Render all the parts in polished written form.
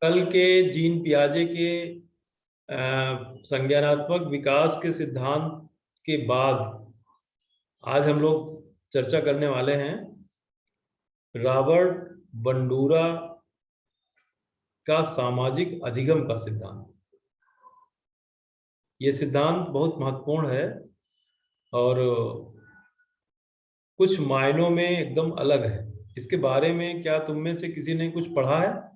कल के जीन पियाजे के संज्ञानात्मक विकास के सिद्धांत के बाद आज हम लोग चर्चा करने वाले हैं रॉबर्ट बंडूरा का सामाजिक अधिगम का सिद्धांत। ये सिद्धांत बहुत महत्वपूर्ण है और कुछ मायनों में एकदम अलग है। इसके बारे में क्या तुम में से किसी ने कुछ पढ़ा है?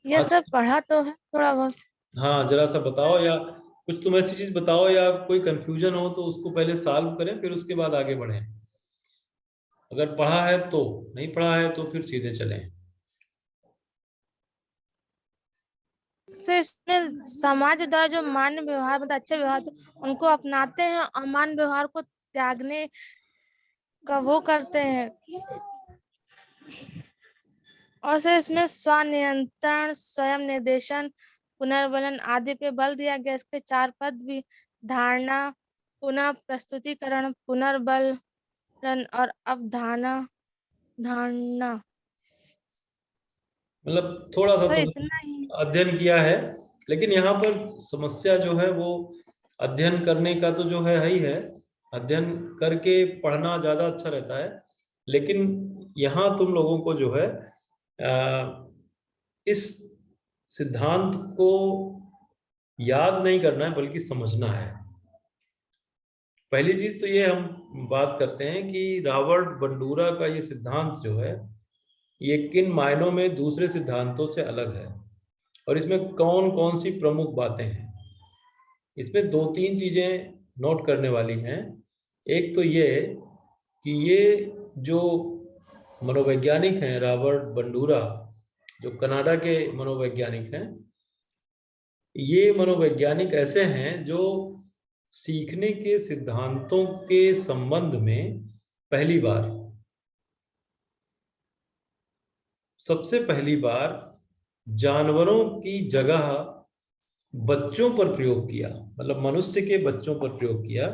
ये सब पढ़ा तो है थोड़ा बहुत। हाँ, जरा सा बताओ, या कुछ तुम ऐसी चीज बताओ या कोई कंफ्यूजन हो तो उसको पहले सॉल्व करें, फिर उसके बाद आगे बढ़ें। अगर पढ़ा है तो, नहीं पढ़ा है तो फिर सीधे चलें। से इसमें समाज द्वारा जो मान्य व्यवहार मतलब अच्छे व्यवहार उनको अपनाते हैं, अमान्य व्यवहार को त्यागने का वो करते हैं। और से इसमें स्वनियंत्रण, स्वयं निर्देशन, पुनर्बलन आदि पे बल दिया गया। इसके 4 पद भी: धारणा, पुनः प्रस्तुतिकरण, पुनर्बलन और अवधारणा। धारणा मतलब थोड़ा सा सर तुमने इतना ही। अध्ययन किया है, लेकिन यहाँ पर समस्या जो है वो अध्ययन करने का तो जो है ही है, अध्ययन करके पढ़ना ज्यादा अच्छा रहता है। लेकिन यहाँ तुम लोगों को जो है इस सिद्धांत को याद नहीं करना है बल्कि समझना है। पहली चीज तो ये हम बात करते हैं कि रॉबर्ट बंडूरा का ये सिद्धांत जो है ये किन मायनों में दूसरे सिद्धांतों से अलग है और इसमें कौन कौन सी प्रमुख बातें हैं। इसमें 2-3 चीजें नोट करने वाली हैं। एक तो ये कि ये जो मनोवैज्ञानिक हैं रॉबर्ट बंडूरा, जो कनाडा के मनोवैज्ञानिक हैं, ये मनोवैज्ञानिक ऐसे हैं जो सीखने के सिद्धांतों के संबंध में पहली बार, सबसे पहली बार जानवरों की जगह बच्चों पर प्रयोग किया, मतलब मनुष्य के बच्चों पर प्रयोग किया।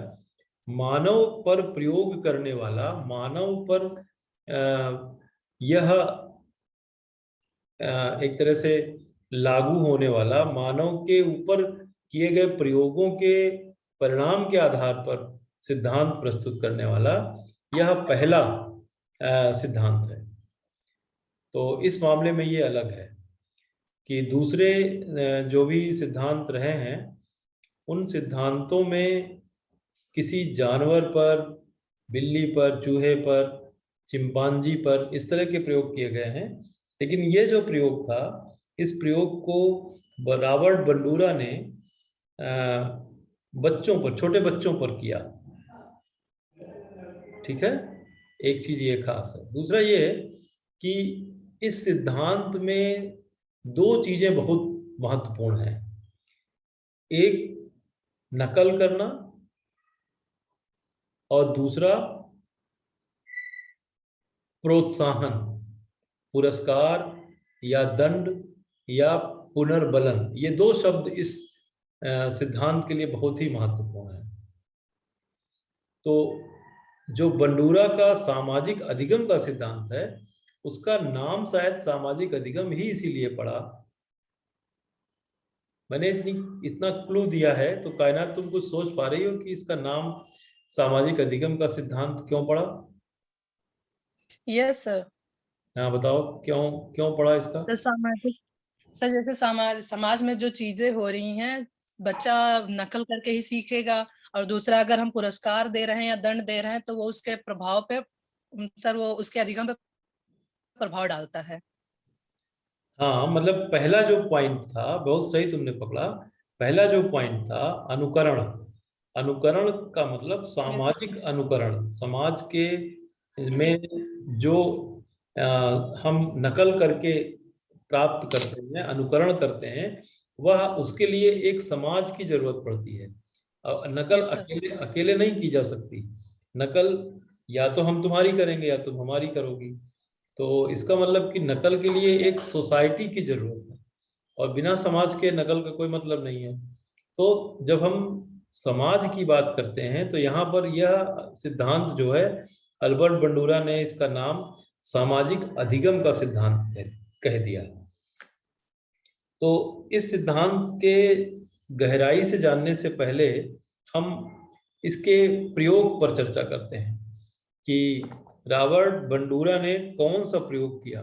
मानव पर प्रयोग करने वाला, मानव पर यह एक तरह से लागू होने वाला, मानव के ऊपर किए गए प्रयोगों के परिणाम के आधार पर सिद्धांत प्रस्तुत करने वाला यह पहला सिद्धांत है। तो इस मामले में ये अलग है कि दूसरे जो भी सिद्धांत रहे हैं उन सिद्धांतों में किसी जानवर पर, बिल्ली पर, चूहे पर, चिंपांजी पर इस तरह के प्रयोग किए गए हैं। लेकिन ये जो प्रयोग था, इस प्रयोग को रॉबर्ट बंडूरा ने बच्चों पर, छोटे बच्चों पर किया। ठीक है, एक चीज ये खास है। दूसरा ये है कि इस सिद्धांत में 2 चीजें बहुत महत्वपूर्ण हैं। एक नकल करना और दूसरा प्रोत्साहन, पुरस्कार या दंड या पुनर्बलन। ये 2 शब्द इस सिद्धांत के लिए बहुत ही महत्वपूर्ण है। तो जो बंडूरा का सामाजिक अधिगम का सिद्धांत है, उसका नाम शायद सामाजिक अधिगम ही इसीलिए पड़ा। मैंने इतना क्लू दिया है, तो कायनात तुम कुछ सोच पा रही हो कि इसका नाम सामाजिक अधिगम का सिद्धांत क्यों पड़ा? Yes sir. हाँ बताओ, क्यों क्यों पड़ा इसका? सर सामाजिक, सर जैसे समाज में जो चीजें हो रही हैं, बच्चा नकल करके ही सीखेगा, और दूसरा अगर हम पुरस्कार दे रहे हैं या दंड दे रहे हैं तो वो उसके प्रभाव पे, सर वो उसके अधिगम पे प्रभाव डालता है। हाँ, मतलब पहला जो पॉइंट था, बहुत सही तुमने पकड़ा। पहला जो पॉइंट था अनुकरण। अनुकरण का मतलब सामाजिक अनुकरण। समाज के में जो हम नकल करके प्राप्त करते हैं, अनुकरण करते हैं, वह उसके लिए एक समाज की जरूरत पड़ती है। नकल अकेले अकेले नहीं की जा सकती। नकल या तो हम तुम्हारी करेंगे या तुम हमारी करोगी। तो इसका मतलब कि नकल के लिए एक सोसाइटी की जरूरत है और बिना समाज के नकल का कोई मतलब नहीं है। तो जब हम समाज की बात करते हैं तो यहाँ पर यह सिद्धांत जो है अल्बर्ट बंडूरा ने इसका नाम सामाजिक अधिगम का सिद्धांत कह दिया। तो इस सिद्धांत के गहराई से जानने से पहले हम इसके प्रयोग पर चर्चा करते हैं कि रॉबर्ट बंडूरा ने कौन सा प्रयोग किया,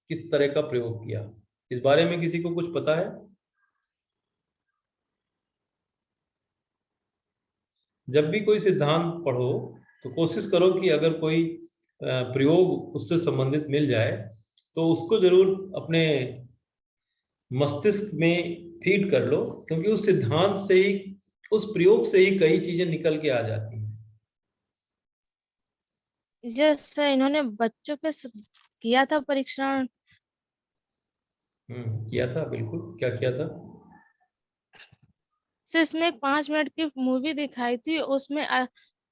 किस तरह का प्रयोग किया। इस बारे में किसी को कुछ पता है? जब भी कोई सिद्धांत पढ़ो तो कोशिश करो कि अगर कोई प्रयोग उससे संबंधित मिल जाए तो उसको जरूर अपने मस्तिष्क में फीड कर लो, क्योंकि उस सिद्धांत से ही, उस प्रयोग से ही कई चीजें निकल के आ जाती हैं। जैसे इन्होंने बच्चों पे किया था परीक्षण। किया था, बिल्कुल। क्या किया था? इसमें 5 मिनट की मूवी दिखाई थी, उसमें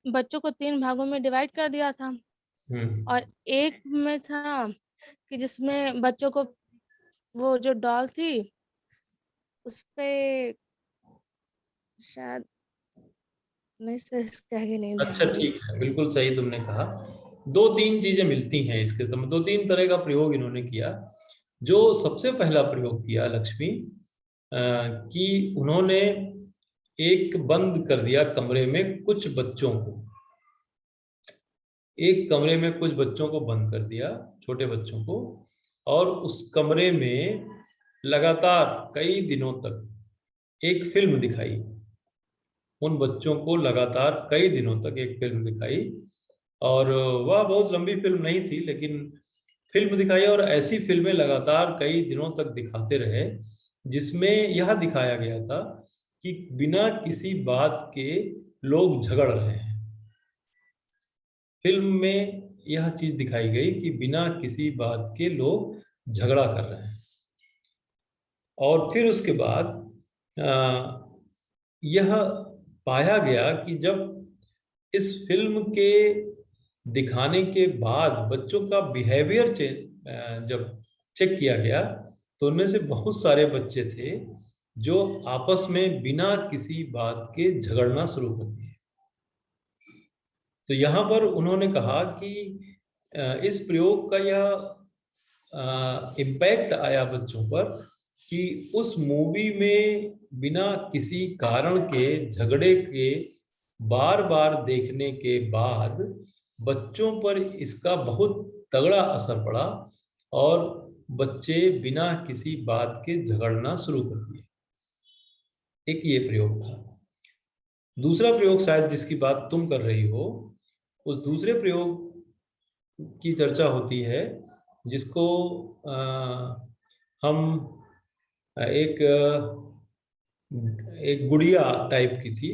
बच्चों को 3 भागों में डिवाइड कर दिया था। और एक में था कि जिसमें बच्चों को वो जो डॉल थी उस पे शायद नहीं नहीं। अच्छा, ठीक है, बिल्कुल सही तुमने कहा। 2-3 चीजें मिलती हैं इसके समय, 2-3 तरह का प्रयोग इन्होंने किया। जो सबसे पहला प्रयोग किया लक्ष्मी, कि उन्होंने एक बंद कर दिया कमरे में कुछ बच्चों को, एक कमरे में कुछ बच्चों को बंद कर दिया, छोटे बच्चों को, और उस कमरे में लगातार कई दिनों तक एक फिल्म दिखाई। उन बच्चों को लगातार कई दिनों तक एक फिल्म दिखाई, और वह बहुत लंबी फिल्म नहीं थी, लेकिन फिल्म दिखाई, और ऐसी फिल्में लगातार कई दिनों तक दिखाते रहे जिसमें यह दिखाया गया था कि बिना किसी बात के लोग झगड़ रहे हैं। फिल्म में यह चीज दिखाई गई कि बिना किसी बात के लोग झगड़ा कर रहे हैं। और फिर उसके बाद यह पाया गया कि जब इस फिल्म के दिखाने के बाद बच्चों का बिहेवियर जब चेक किया गया तो उनमें से बहुत सारे बच्चे थे जो आपस में बिना किसी बात के झगड़ना शुरू कर दिए। तो यहाँ पर उन्होंने कहा कि इस प्रयोग का यह इम्पैक्ट आया बच्चों पर कि उस मूवी में बिना किसी कारण के झगड़े के बार बार देखने के बाद बच्चों पर इसका बहुत तगड़ा असर पड़ा और बच्चे बिना किसी बात के झगड़ना शुरू कर दिए। एक ये प्रयोग था। दूसरा प्रयोग शायद जिसकी बात तुम कर रही हो, उस दूसरे प्रयोग की चर्चा होती है जिसको हम एक गुड़िया टाइप की थी,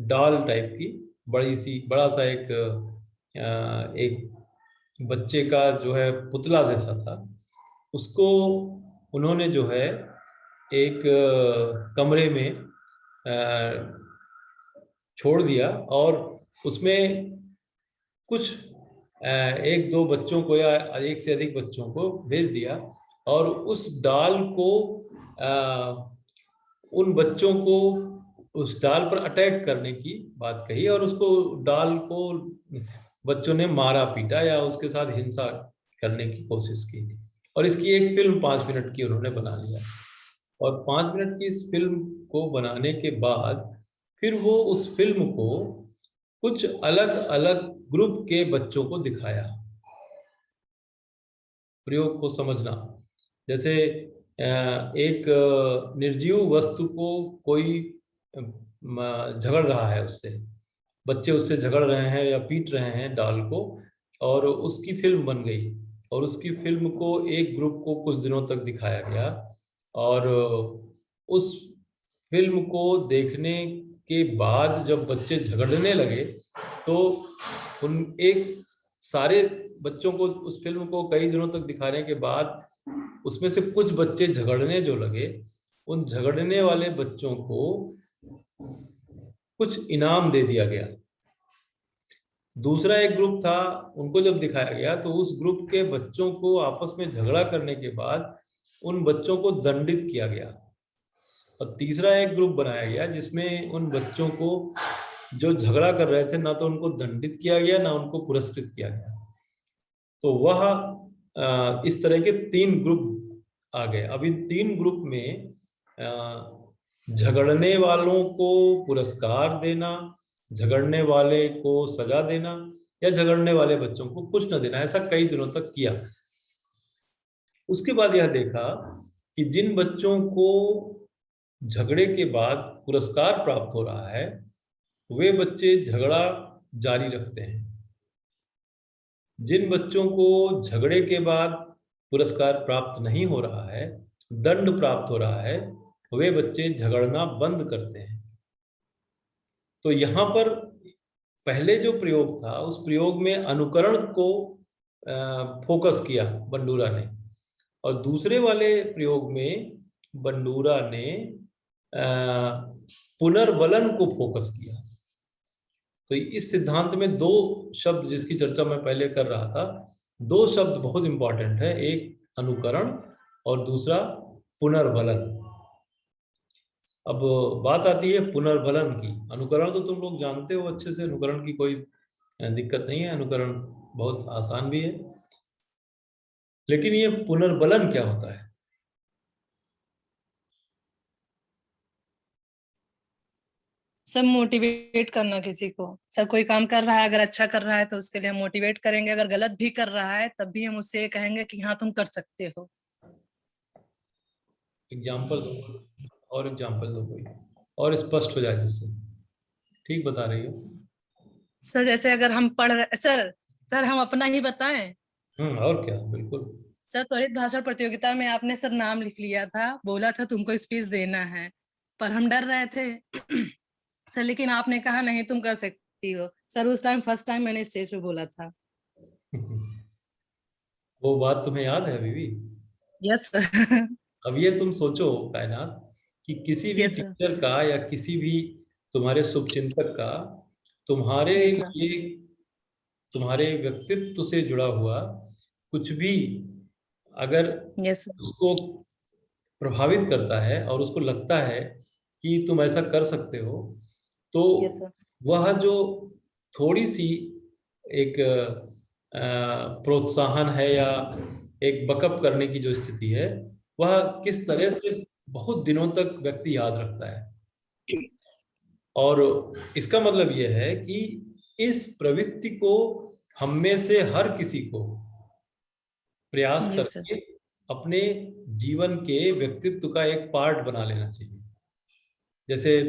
डॉल टाइप की, बड़ा सा एक बच्चे का जो है पुतला जैसा था, उसको उन्होंने जो है एक कमरे में छोड़ दिया और उसमें कुछ 1-2 बच्चों को या एक से अधिक बच्चों को भेज दिया और उस डॉल को उन बच्चों को उस डॉल पर अटैक करने की बात कही और उसको डॉल को बच्चों ने मारा पीटा या उसके साथ हिंसा करने की कोशिश की। और इसकी एक फिल्म 5 मिनट की उन्होंने बना लिया और 5 मिनट की इस फिल्म को बनाने के बाद फिर वो उस फिल्म को कुछ अलग अलग ग्रुप के बच्चों को दिखाया। प्रयोग को समझना, जैसे एक निर्जीव वस्तु को कोई झगड़ रहा है, उससे बच्चे उससे झगड़ रहे हैं या पीट रहे हैं डॉल को, और उसकी फिल्म बन गई और उसकी फिल्म को एक ग्रुप को कुछ दिनों तक दिखाया गया और उस फिल्म को देखने के बाद जब बच्चे झगड़ने लगे तो सारे बच्चों को उस फिल्म को कई दिनों तक दिखाने के बाद उसमें से कुछ बच्चे झगड़ने जो लगे, उन झगड़ने वाले बच्चों को कुछ इनाम दे दिया गया। दूसरा एक ग्रुप था, उनको जब दिखाया गया तो उस ग्रुप के बच्चों को आपस में झगड़ा करने के बाद उन बच्चों को दंडित किया गया। और तीसरा एक ग्रुप बनाया गया जिसमें उन बच्चों को जो झगड़ा कर रहे थे ना तो उनको दंडित किया गया ना उनको पुरस्कृत किया गया। तो वह इस तरह के 3 ग्रुप आ गए। अब इन 3 ग्रुप में झगड़ने वालों को पुरस्कार देना, झगड़ने वाले को सजा देना या झगड़ने वाले बच्चों को कुछ न देना, ऐसा कई दिनों तक किया। उसके बाद यह देखा कि जिन बच्चों को झगड़े के बाद पुरस्कार प्राप्त हो रहा है वे बच्चे झगड़ा जारी रखते हैं। जिन बच्चों को झगड़े के बाद पुरस्कार प्राप्त नहीं हो रहा है, दंड प्राप्त हो रहा है, वे बच्चे झगड़ना बंद करते हैं। तो यहाँ पर पहले जो प्रयोग था उस प्रयोग में अनुकरण को फोकस किया बंडूरा ने, और दूसरे वाले प्रयोग में बंडूरा ने पुनर्बलन को फोकस किया। तो इस सिद्धांत में 2 शब्द जिसकी चर्चा मैं पहले कर रहा था, 2 शब्द बहुत इंपॉर्टेंट है, एक अनुकरण और दूसरा पुनर्बलन। अब बात आती है पुनर्बलन की। अनुकरण तो तुम लोग जानते हो अच्छे से, अनुकरण की कोई दिक्कत नहीं है, अनुकरण बहुत आसान भी है। लेकिन ये पुनर्बलन क्या होता है? सब मोटिवेट करना किसी को। सब कोई काम कर रहा है, अगर अच्छा कर रहा है तो उसके लिए हम मोटिवेट करेंगे, अगर गलत भी कर रहा है तब भी हम उससे ये कहेंगे कि हाँ तुम कर सकते हो। एग्जाम्पल दो, और एग्जाम्पल दो कोई, और स्पष्ट हो जाए जिससे। ठीक बता रही हो सर? जैसे अगर हम पढ़ रहे, सर हम अपना ही बताएं? और क्या, बिल्कुल। सर त्वरित भाषण प्रतियोगिता में आपने सर नाम लिख लिया था, बोला था तुमको स्पीच देना है, पर हम डर रहे थे सर, लेकिन आपने कहा नहीं तुम कर सकती हो। सर उस टाइम फर्स्ट टाइम मैंने स्टेज पे बोला था। वो बात तुम्हें याद है अभी भी? Yes sir. अब ये तुम सोचो कायनात कि किसी भी यस सर। टीचर का या किसी भी तुम्हारे शुभचिंतक का तुम्हारे यस सर। लिए, तुम्हारे व्यक्तित्व से जुड़ा हुआ कुछ भी अगर यस सर। उसको प्रभावित करता है और उसको लगता है कि तुम ऐसा कर सकते हो, तो यस सर। वह जो थोड़ी सी एक प्रोत्साहन है या एक बकअप करने की जो स्थिति है, वह किस तरह से बहुत दिनों तक व्यक्ति याद रखता है। और इसका मतलब यह है कि इस प्रवृत्ति को हम में से हर किसी को प्रयास Yes, sir. करके अपने जीवन के व्यक्तित्व का एक पार्ट बना लेना चाहिए। जैसे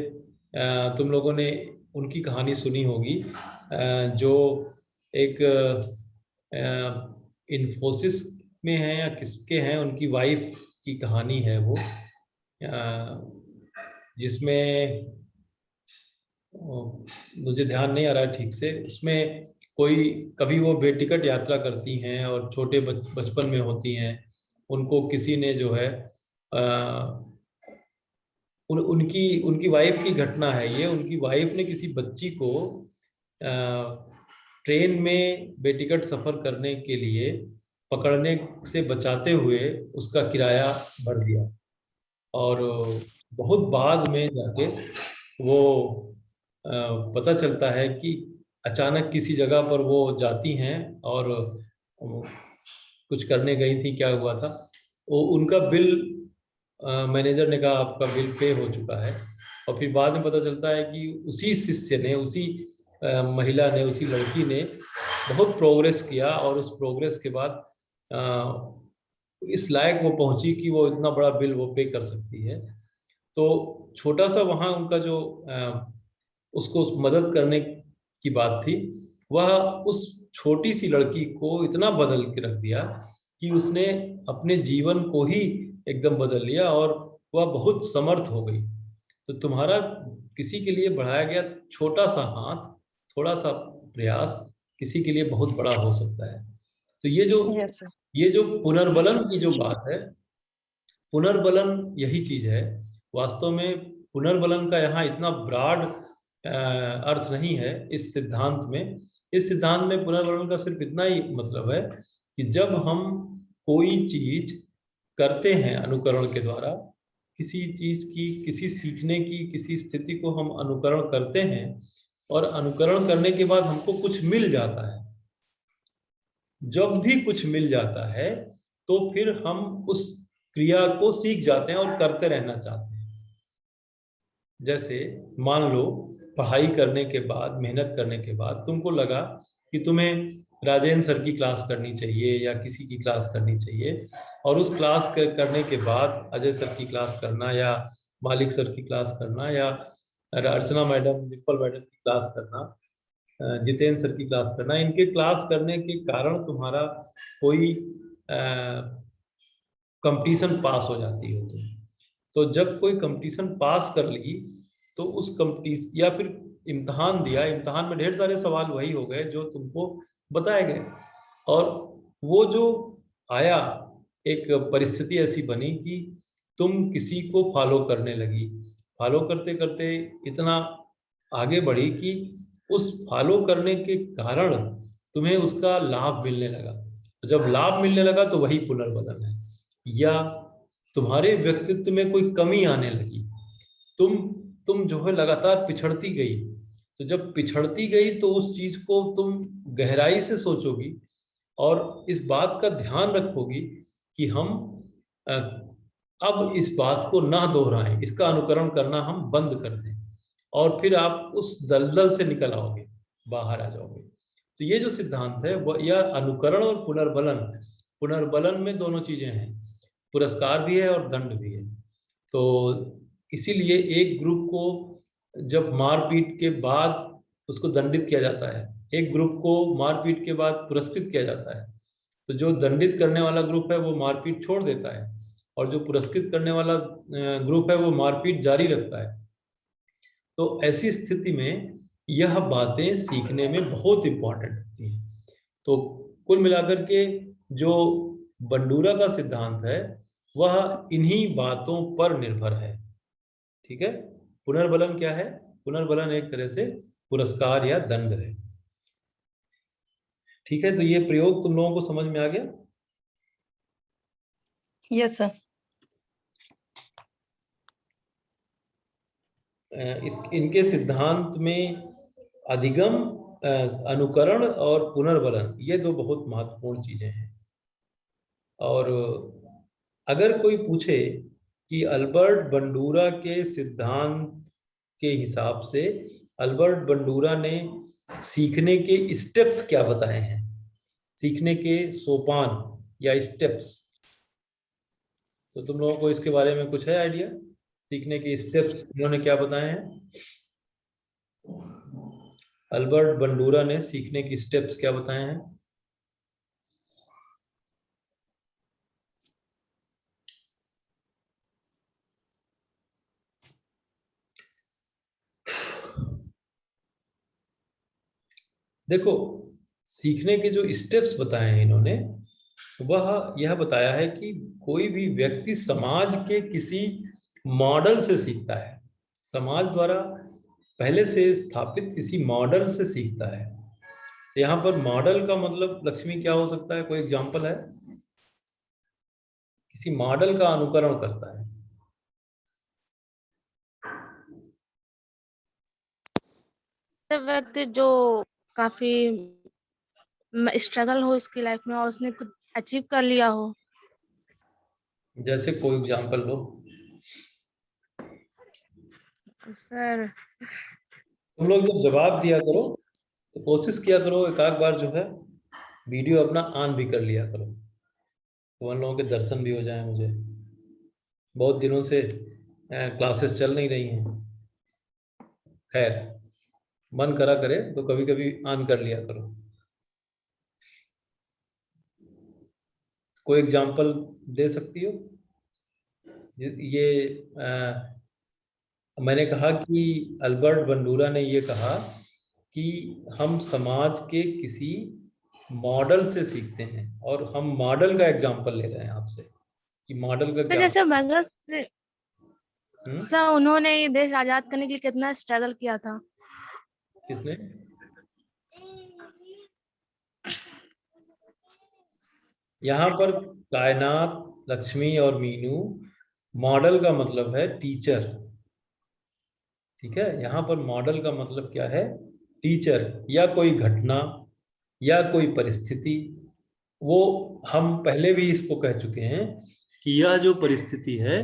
तुम लोगों ने उनकी कहानी सुनी होगी जो एक इन्फोसिस में है या किसके हैं, उनकी वाइफ की कहानी है वो, जिसमें मुझे ध्यान नहीं आ रहा है ठीक से, उसमें कोई कभी वो बेटिकट यात्रा करती हैं और छोटे बचपन में होती हैं, उनको किसी ने जो है उनकी वाइफ की घटना है ये। उनकी वाइफ ने किसी बच्ची को ट्रेन में बेटिकट सफर करने के लिए पकड़ने से बचाते हुए उसका किराया भर दिया, और बहुत बाद में जाके वो पता चलता है कि अचानक किसी जगह पर वो जाती हैं और कुछ करने गई थी, क्या हुआ था वो उनका बिल मैनेजर ने कहा आपका बिल पे हो चुका है, और फिर बाद में पता चलता है कि उसी शिष्य ने, उसी महिला ने, उसी लड़की ने बहुत प्रोग्रेस किया, और उस प्रोग्रेस के बाद इस लायक वो पहुंची कि वो इतना बड़ा बिल वो पे कर सकती है। तो छोटा सा वहाँ उनका जो उसको मदद करने की बात थी, वह उस छोटी सी लड़की को इतना बदल के रख दिया कि उसने अपने जीवन को ही एकदम बदल लिया और वह बहुत समर्थ हो गई। तो तुम्हारा किसी के लिए बढ़ाया गया छोटा सा हाथ, थोड़ा सा प्रयास किसी के लिए बहुत बड़ा हो सकता है। तो ये जो पुनर्बलन की जो बात है, पुनर्बलन यही चीज है वास्तव में। पुनर्बलन का यहाँ इतना ब्रॉड अर्थ नहीं है इस सिद्धांत में। इस सिद्धांत में पुनर्बलन का सिर्फ इतना ही मतलब है कि जब हम कोई चीज करते हैं अनुकरण के द्वारा, किसी चीज की, किसी सीखने की किसी स्थिति को हम अनुकरण करते हैं और अनुकरण करने के बाद हमको कुछ मिल जाता है, जब भी कुछ मिल जाता है तो फिर हम उस क्रिया को सीख जाते हैं और करते रहना चाहते हैं। जैसे मान लो पढ़ाई करने के बाद, मेहनत करने के बाद तुमको लगा कि तुम्हें राजेंद्र सर की क्लास करनी चाहिए या किसी की क्लास करनी चाहिए, और उस क्लास करने के बाद अजय सर की क्लास करना या मालिक सर की क्लास करना या अर्चना मैडम, डिम्पल मैडम की क्लास करना, जितेंद्र सर की क्लास करना, इनके क्लास करने के कारण तुम्हारा कोई कंपटीशन पास हो जाती हो तुम। तो जब कोई कंपटीशन पास कर ली तो उस कंपटीशन या फिर इम्तहान दिया, इम्तहान में ढेर सारे सवाल वही हो गए जो तुमको बताए गए, और वो जो आया एक परिस्थिति ऐसी बनी कि तुम किसी को फॉलो करने लगी, फॉलो करते करते इतना आगे बढ़ी कि उस फॉलो करने के कारण तुम्हें उसका लाभ मिलने लगा। जब लाभ मिलने लगा तो वही पुनर्बलन है। या तुम्हारे व्यक्तित्व में कोई कमी आने लगी, तुम जो है लगातार पिछड़ती गई, तो जब पिछड़ती गई तो उस चीज को तुम गहराई से सोचोगी और इस बात का ध्यान रखोगी कि हम अ, अब इस बात को ना दोहराएं, इसका अनुकरण करना हम बंद कर दें, और फिर आप उस दलदल से निकल आओगे, बाहर आ जाओगे। तो ये जो सिद्धांत है वह, यह अनुकरण और पुनर्बलन, पुनर्बलन में दोनों चीजें हैं, पुरस्कार भी है और दंड भी है। तो इसीलिए एक ग्रुप को जब मारपीट के बाद उसको दंडित किया जाता है, एक ग्रुप को मारपीट के बाद पुरस्कृत किया जाता है, तो जो दंडित करने वाला ग्रुप है वो मारपीट छोड़ देता है और जो पुरस्कृत करने वाला ग्रुप है वो मारपीट जारी रखता है। तो ऐसी स्थिति में यह बातें सीखने में बहुत इंपॉर्टेंट होती हैं। तो कुल मिलाकर के जो बंडूरा का सिद्धांत है वह इन्हीं बातों पर निर्भर है। ठीक है, पुनर्बलन क्या है? पुनर्बलन एक तरह से पुरस्कार या दंड है। ठीक है, तो ये प्रयोग तुम लोगों को समझ में आ गया? Yes sir. इनके सिद्धांत में अधिगम, अनुकरण और पुनर्बलन, ये दो बहुत महत्वपूर्ण चीजें हैं। और अगर कोई पूछे कि अल्बर्ट बंडूरा के सिद्धांत के हिसाब से अल्बर्ट बंडूरा ने सीखने के स्टेप्स क्या बताए हैं, सीखने के सोपान या स्टेप्स, तो तुम लोगों को इसके बारे में कुछ है आइडिया? सीखने के स्टेप्स इन्होंने क्या बताए हैं? अल्बर्ट बंडूरा ने सीखने की स्टेप्स क्या बताए हैं? देखो, सीखने के जो स्टेप्स बताए हैं इन्होंने, वह यह बताया है कि कोई भी व्यक्ति समाज के किसी मॉडल से सीखता है, समाज द्वारा पहले से स्थापित किसी मॉडल से सीखता है। यहाँ पर मॉडल का मतलब लक्ष्मी क्या हो सकता है? कोई एग्जांपल है? किसी मॉडल का अनुकरण करता है। व्यक्ति जो काफी स्ट्रगल हो उसकी लाइफ में और उसने कुछ अचीव कर लिया हो। जैसे कोई एग्जांपल दो सर तुम लोग। जब जवाब दिया करो तो कोशिश किया करो एक आध बार जो है वीडियो अपना ऑन भी कर लिया करो, तो उन लोगों के दर्शन भी हो जाए। मुझे बहुत दिनों से क्लासेस चल नहीं रही हैं, खैर मन करा करे तो कभी कभी ऑन कर लिया करो। कोई एग्जांपल दे सकती हो? ये मैंने कहा कि अल्बर्ट बंडूरा ने ये कहा कि हम समाज के किसी मॉडल से सीखते हैं, और हम मॉडल का एग्जांपल ले रहे हैं आपसे कि मॉडल का क्या। जैसे भगत सिंह सर, उन्होंने ये देश आजाद करने के लिए कितना स्ट्रगल किया था। किसने? यहाँ पर कायनात, लक्ष्मी और मीनू मॉडल का मतलब है टीचर, ठीक है। यहाँ पर मॉडल का मतलब क्या है, टीचर या कोई घटना या कोई परिस्थिति। वो हम पहले भी इसको कह चुके हैं कि यह जो परिस्थिति है,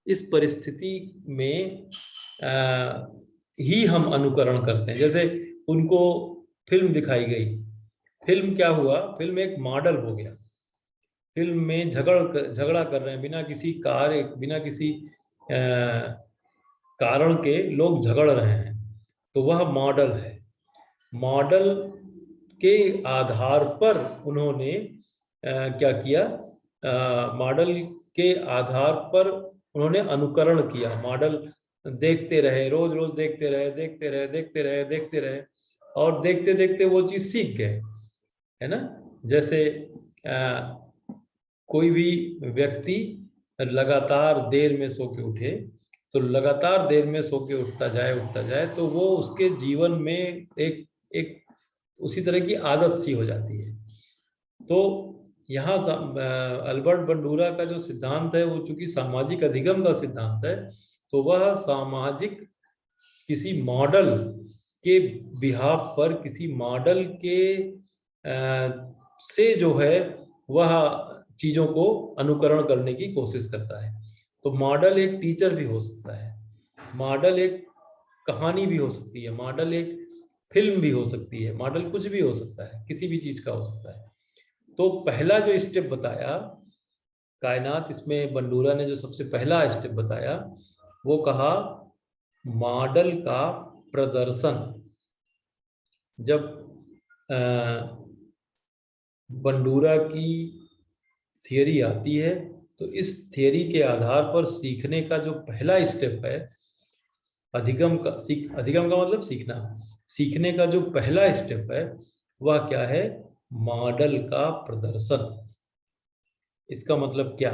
इस परिस्थिति में ही हम अनुकरण करते हैं। जैसे उनको फिल्म दिखाई गई, फिल्म क्या हुआ, फिल्म एक मॉडल हो गया। फिल्म में झगड़ा कर रहे हैं, बिना किसी कार्य, बिना किसी कारण के लोग झगड़ रहे हैं, तो वह मॉडल है। मॉडल के आधार पर उन्होंने क्या किया, मॉडल के आधार पर उन्होंने अनुकरण किया। मॉडल देखते रहे, रोज रोज देखते रहे, देखते रहे, देखते रहे, देखते रहे, और देखते देखते वो चीज सीख गए, है ना। जैसे कोई भी व्यक्ति लगातार देर में सो के उठे, तो लगातार देर में सो के उठता जाए, तो वो उसके जीवन में एक एक उसी तरह की आदत सी हो जाती है। तो यहाँ अल्बर्ट बंडूरा का जो सिद्धांत है, वो चूंकि सामाजिक अधिगम का सिद्धांत है, तो वह सामाजिक किसी मॉडल के बिहाफ पर, किसी मॉडल के से जो है वह चीजों को अनुकरण करने की कोशिश करता है। तो मॉडल एक टीचर भी हो सकता है, मॉडल एक कहानी भी हो सकती है, मॉडल एक फिल्म भी हो सकती है, मॉडल कुछ भी हो सकता है, किसी भी चीज का हो सकता है। तो पहला जो स्टेप बताया कायनात, इसमें बंडूरा ने जो सबसे पहला स्टेप बताया, वो कहा मॉडल का प्रदर्शन। जब बंडूरा की थियरी आती है, तो इस थियरी के आधार पर सीखने का जो पहला स्टेप है, अधिगम का मतलब सीखना, सीखने का जो पहला स्टेप है वह क्या है, मॉडल का प्रदर्शन। इसका मतलब क्या,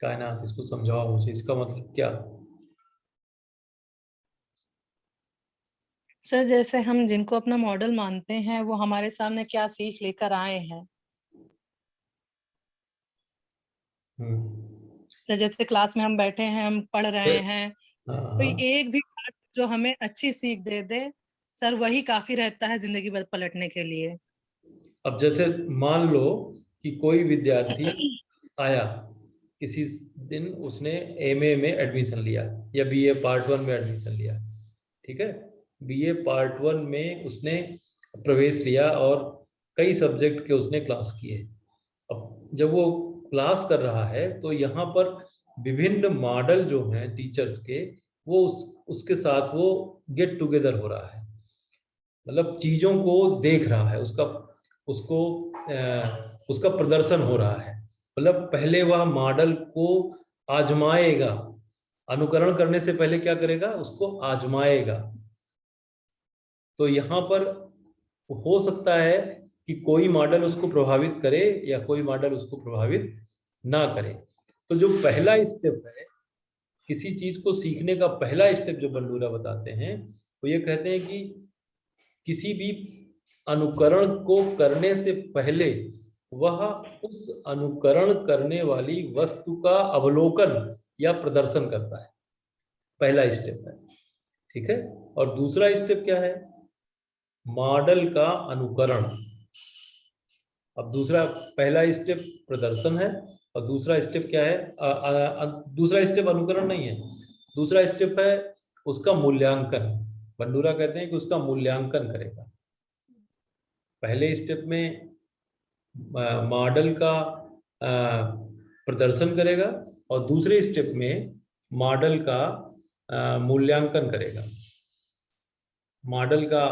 कायनात इसको समझाओ मुझे, इसका मतलब क्या। सर जैसे हम जिनको अपना मॉडल मानते हैं वो हमारे सामने क्या सीख लेकर आए हैं। सर जैसे क्लास में हम बैठे हैं, हम पढ़ रहे हैं, कोई एक भी बात जो हमें अच्छी सीख दे दे सर, वही काफी रहता है जिंदगी भर पलटने के लिए। अब जैसे मान लो कि कोई विद्यार्थी आया, किसी दिन उसने एमए में एडमिशन लिया या बीए पार्ट 1 में एडमिशन लिया, ठीक है। बीए पार्ट 1 में उसने प्रवेश लिया और कई सब्जेक्ट के उसने क्लास किए। अब जब वो क्लास कर रहा है, तो यहाँ पर विभिन्न मॉडल जो हैं टीचर्स के, वो उसके साथ वो गेट टुगेदर हो रहा है, मतलब चीजों को देख रहा है, उसका प्रदर्शन हो रहा है। मतलब पहले वह मॉडल को आजमाएगा, अनुकरण करने से पहले क्या करेगा, उसको आजमाएगा। तो यहाँ पर हो सकता है कि कोई मॉडल उसको प्रभावित करे या कोई मॉडल उसको प्रभावित ना करे। तो जो पहला स्टेप है किसी चीज को सीखने का, पहला स्टेप जो बंडूरा बताते हैं, वो ये कहते हैं कि किसी भी अनुकरण को करने से पहले वह उस अनुकरण करने वाली वस्तु का अवलोकन या प्रदर्शन करता है, पहला स्टेप है, ठीक है। और दूसरा स्टेप क्या है, मॉडल का अनुकरण। अब दूसरा, पहला स्टेप प्रदर्शन है और दूसरा स्टेप क्या है, दूसरा स्टेप अनुकरण नहीं है, दूसरा स्टेप है उसका मूल्यांकन। बंडूरा कहते हैं कि उसका मूल्यांकन करेगा। पहले स्टेप में मॉडल का प्रदर्शन करेगा और दूसरे स्टेप में मॉडल का मूल्यांकन करेगा। मॉडल का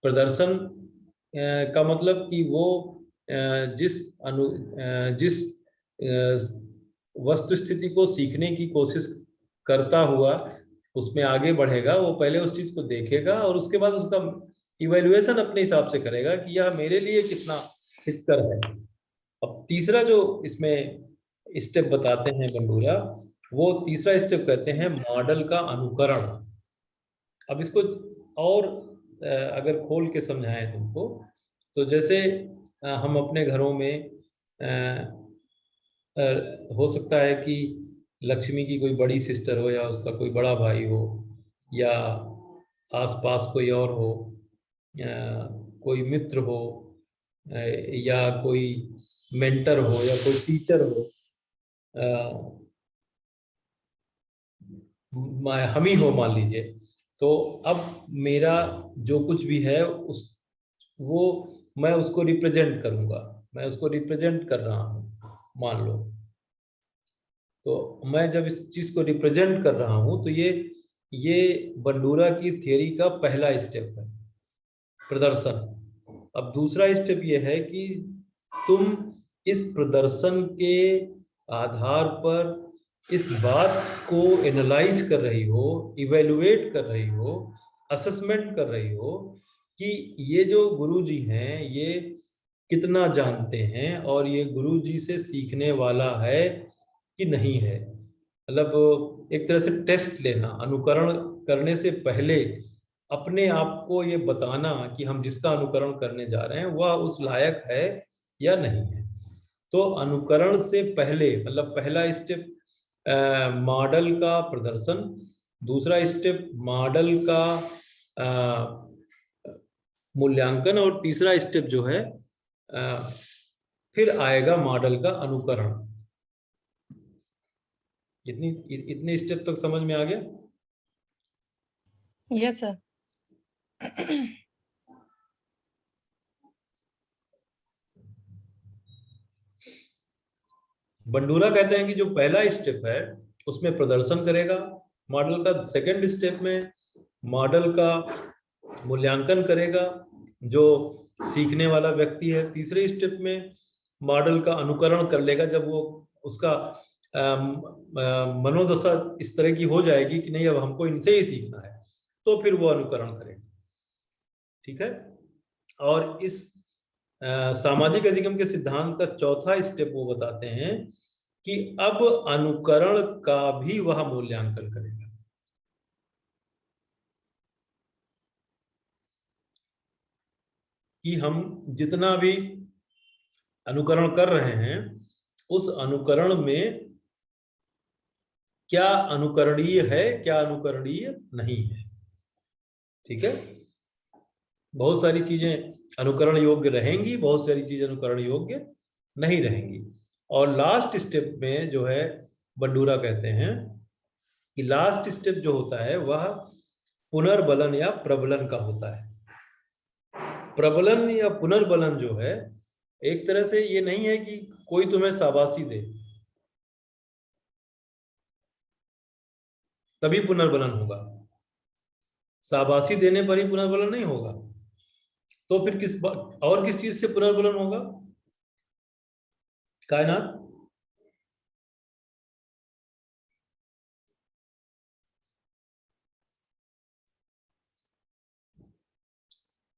प्रदर्शन का मतलब कि वो जिस वस्तु स्थिति को सीखने की कोशिश करता हुआ उसमें आगे बढ़ेगा, वो पहले उस चीज को देखेगा और उसके बाद उसका इवैल्यूएशन अपने हिसाब से करेगा कि यह मेरे लिए कितना हितकर है। अब तीसरा जो इसमें स्टेप बताते हैं बंडूरा, वो तीसरा स्टेप कहते हैं मॉडल का अनुकरण। अब इसको और अगर खोल के समझाएं तुमको, तो जैसे हम अपने घरों में हो सकता है कि लक्ष्मी की कोई बड़ी सिस्टर हो, या उसका कोई बड़ा भाई हो, या आसपास कोई और हो, कोई मित्र हो, या कोई मेंटर हो, या कोई टीचर हो, हम ही हो मान लीजिए। तो अब मेरा जो कुछ भी है वो मैं उसको रिप्रेजेंट करूंगा, मैं उसको रिप्रेजेंट कर रहा हूं मान लो। तो मैं जब इस चीज को रिप्रेजेंट कर रहा हूं, तो ये बंडूरा की थियरी का पहला स्टेप है, प्रदर्शन। अब दूसरा स्टेप ये है कि तुम इस प्रदर्शन के आधार पर इस बात को एनालाइज कर रही हो, इवेलुएट कर रही हो, असेसमेंट कर रही हो कि ये जो गुरुजी हैं ये कितना जानते हैं, और ये गुरुजी से सीखने वाला है कि नहीं है। मतलब एक तरह से टेस्ट लेना, अनुकरण करने से पहले अपने आप को ये बताना कि हम जिसका अनुकरण करने जा रहे हैं वह उस लायक है या नहीं है। तो अनुकरण से पहले मतलब पहला स्टेप मॉडल का प्रदर्शन, दूसरा स्टेप मॉडल का मूल्यांकन, और तीसरा स्टेप जो है फिर आएगा मॉडल का अनुकरण। इतने स्टेप तक समझ में आ गया? Yes sir. बंडूरा कहते हैं कि जो पहला स्टेप है उसमें प्रदर्शन करेगा मॉडल का, सेकंड स्टेप में मॉडल का मूल्यांकन करेगा जो सीखने वाला व्यक्ति है, तीसरे स्टेप में मॉडल का अनुकरण कर लेगा जब वो उसका मनोदशा इस तरह की हो जाएगी कि नहीं अब हमको इनसे ही सीखना है, तो फिर वो अनुकरण करेगा। ठीक है। और इस सामाजिक अधिगम के सिद्धांत का चौथा स्टेप वो बताते हैं कि अब अनुकरण का भी वह मूल्यांकन करेगा। कि हम जितना भी अनुकरण कर रहे हैं उस अनुकरण में क्या अनुकरणीय है, क्या अनुकरणीय नहीं है। ठीक है। बहुत सारी चीजें अनुकरण योग्य रहेंगी, बहुत सारी चीजें अनुकरण योग्य नहीं रहेंगी। और लास्ट स्टेप में जो है बंडूरा कहते हैं कि लास्ट स्टेप जो होता है वह पुनर्बलन या प्रबलन का होता है। प्रबलन या पुनर्बलन जो है एक तरह से ये नहीं है कि कोई तुम्हें शाबाशी दे तभी पुनर्बलन होगा, शाबाशी देने पर ही पुनर्बलन नहीं होगा। तो फिर और किस चीज से पुनर्बलन होगा? कायनात।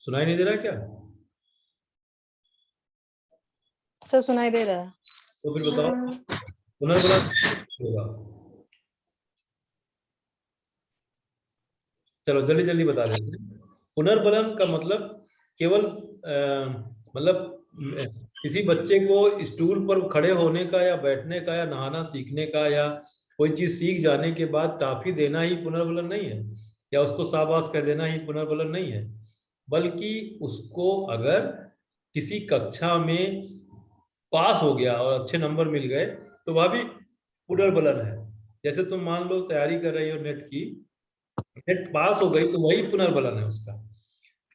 सुनाई नहीं दे रहा क्या? सर सुनाई दे रहा है। तो फिर बताओ पुनर्बलन होगा। चलो जल्दी जल्दी बता देते हैं। पुनर्बलन का मतलब केवल मतलब किसी बच्चे को स्टूल पर खड़े होने का या बैठने का या नहाना सीखने का या कोई चीज सीख जाने के बाद टॉफी देना ही पुनर्बलन नहीं है, या उसको शाबाश कह देना ही पुनर्बलन नहीं है, बल्कि उसको अगर किसी कक्षा में पास हो गया और अच्छे नंबर मिल गए तो वह भी पुनर्बलन है। जैसे तुम मान लो तैयारी कर रही हो नेट की, नेट पास हो गई तो वही पुनर्बलन है उसका।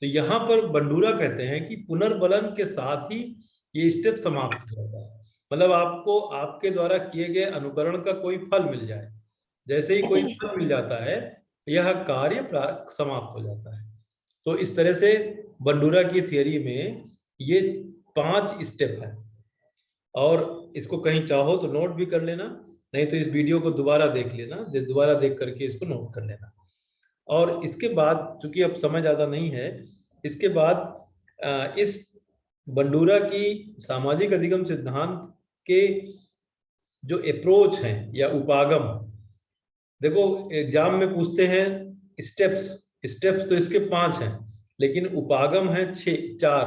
तो यहाँ पर बंडूरा कहते हैं कि पुनर्बलन के साथ ही ये स्टेप समाप्त हो जाता है। मतलब आपको आपके द्वारा किए गए अनुकरण का कोई फल मिल जाए, जैसे ही कोई फल मिल जाता है यह कार्य समाप्त हो जाता है। तो इस तरह से बंडूरा की थियरी में ये 5 स्टेप है। और इसको कहीं चाहो तो नोट भी कर लेना, नहीं तो इस वीडियो को दोबारा देख लेना, दोबारा देख करके इसको नोट कर लेना। और इसके बाद चूंकि अब समय ज्यादा नहीं है, इसके बाद इस बंडूरा की सामाजिक अधिगम सिद्धांत के जो अप्रोच हैं या उपागम देखो एग्जाम में पूछते हैं स्टेप्स तो इसके 5 हैं, लेकिन उपागम है 4।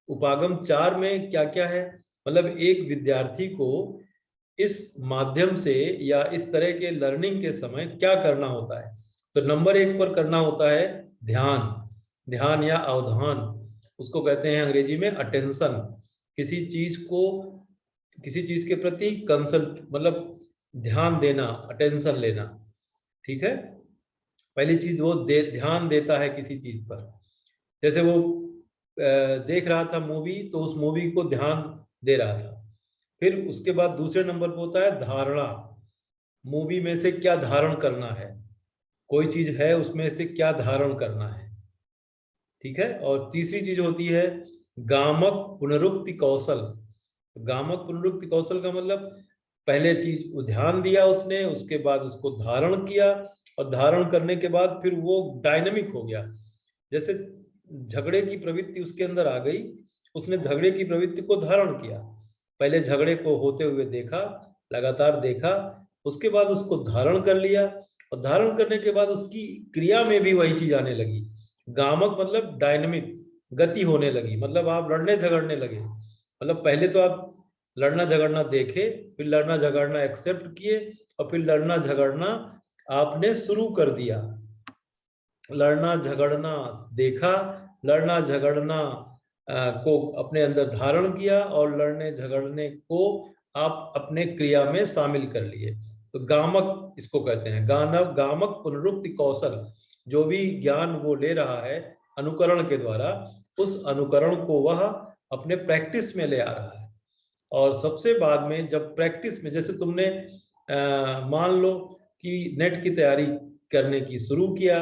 उपागम 4 में क्या क्या है, मतलब एक विद्यार्थी को इस माध्यम से या इस तरह के लर्निंग के समय क्या करना होता है। तो नंबर 1 पर करना होता है ध्यान या अवधान, उसको कहते हैं अंग्रेजी में अटेंशन। किसी चीज के प्रति कंसल्ट मतलब ध्यान देना, अटेंशन लेना, ठीक है। पहली चीज वो ध्यान देता है किसी चीज पर, जैसे वो देख रहा था मूवी, तो उस मूवी को ध्यान दे रहा था। फिर उसके बाद दूसरे नंबर पर होता है धारणा, मूवी में से क्या धारण करना है, कोई चीज है उसमें से क्या धारण करना है, ठीक है। और तीसरी चीज होती है गामक पुनरुक्ति कौशल। गामक पुनरुक्ति कौशल का मतलब पहले चीज ध्यान दिया उसने, उसके बाद उसको धारण किया, और धारण करने के बाद फिर वो डायनेमिक हो गया। जैसे झगड़े की प्रवृत्ति उसके अंदर आ गई, उसने झगड़े की प्रवृत्ति को धारण किया, पहले झगड़े को होते हुए देखा, लगातार देखा, उसके बाद उसको धारण कर लिया, और धारण करने के बाद उसकी क्रिया में भी वही चीज आने लगी। गामक मतलब डायनेमिक, गति होने लगी, मतलब आप लड़ने झगड़ने लगे। मतलब पहले तो आप लड़ना झगड़ना देखे, फिर लड़ना झगड़ना एक्सेप्ट किए, और फिर लड़ना झगड़ना आपने शुरू कर दिया। लड़ना झगड़ना देखा, लड़ना झगड़ना को अपने अंदर धारण किया, और लड़ने झगड़ने को आप अपने क्रिया में शामिल कर लिए। तो गामक इसको कहते हैं, गामक पुनरुक्ति कौशल। जो भी ज्ञान वो ले रहा है अनुकरण के द्वारा, उस अनुकरण को वह अपने प्रैक्टिस में ले आ रहा है। और सबसे बाद में जब प्रैक्टिस में, जैसे तुमने मान लो कि नेट की तैयारी करने की शुरू किया,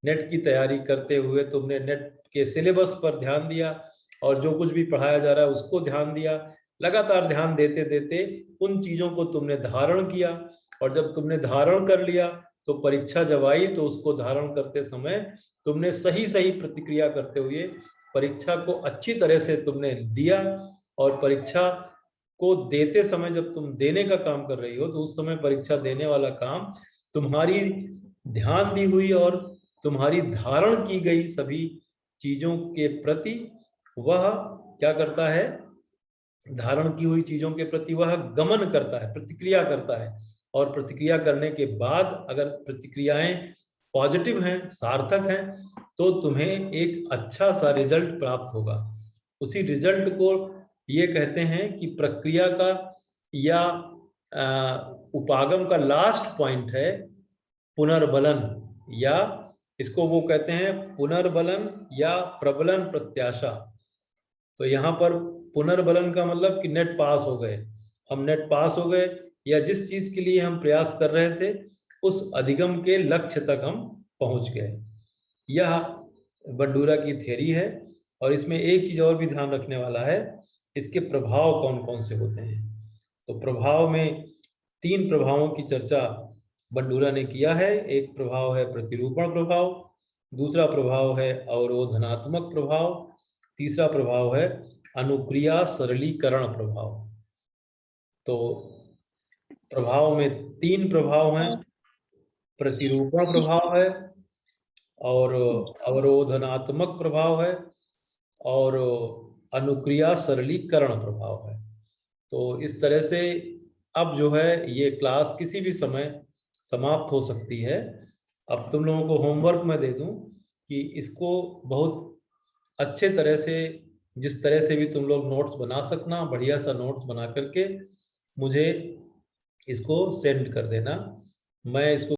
नेट की तैयारी करते हुए तुमने नेट के सिलेबस पर ध्यान दिया, और जो कुछ भी पढ़ाया जा रहा है उसको ध्यान दिया, लगातार ध्यान देते देते उन चीजों को तुमने धारण किया, और जब तुमने धारण कर लिया तो परीक्षा जब आई तो उसको धारण करते समय तुमने सही सही प्रतिक्रिया करते हुए परीक्षा को अच्छी तरह से तुमने दिया। और परीक्षा को देते समय जब तुम देने का काम कर रही हो, तो उस समय परीक्षा देने वाला काम तुम्हारी ध्यान दी हुई और तुम्हारी धारण की गई सभी चीजों के प्रति वह क्या करता है, धारण की हुई चीजों के प्रति वह गमन करता है, प्रतिक्रिया करता है। और प्रतिक्रिया करने के बाद अगर प्रतिक्रियाएं पॉजिटिव हैं, सार्थक हैं, तो तुम्हें एक अच्छा सा रिजल्ट प्राप्त होगा। उसी रिजल्ट को ये कहते हैं कि प्रक्रिया का या उपागम का लास्ट पॉइंट है पुनर्बलन, या इसको वो कहते हैं पुनर्बलन या प्रबलन प्रत्याशा। तो यहाँ पर पुनर्बलन का मतलब कि नेट पास हो गए, हम नेट पास हो गए, या जिस चीज के लिए हम प्रयास कर रहे थे उस अधिगम के लक्ष्य तक हम पहुंच गए। यह बंडूरा की थ्योरी है। और इसमें एक चीज और भी ध्यान रखने वाला है, इसके प्रभाव कौन कौन से होते हैं। तो प्रभाव में 3 प्रभावों की चर्चा बंडूरा ने किया है। एक प्रभाव है प्रतिरूपण प्रभाव, दूसरा प्रभाव है अवरोधनात्मक प्रभाव, तीसरा प्रभाव है अनुक्रिया सरलीकरण प्रभाव। तो प्रभाव में 3 प्रभाव हैं, प्रतिरूपण प्रभाव है, और अवरोधनात्मक प्रभाव है, और अनुक्रिया सरलीकरण प्रभाव है। तो इस तरह से अब जो है ये क्लास किसी भी समय समाप्त हो सकती है। अब तुम लोगों को होमवर्क मैं दे दूं कि इसको बहुत अच्छे तरह से, जिस तरह से भी तुम लोग नोट्स बना सकना, बढ़िया सा नोट्स बना करके मुझे इसको सेंड कर देना। मैं इसको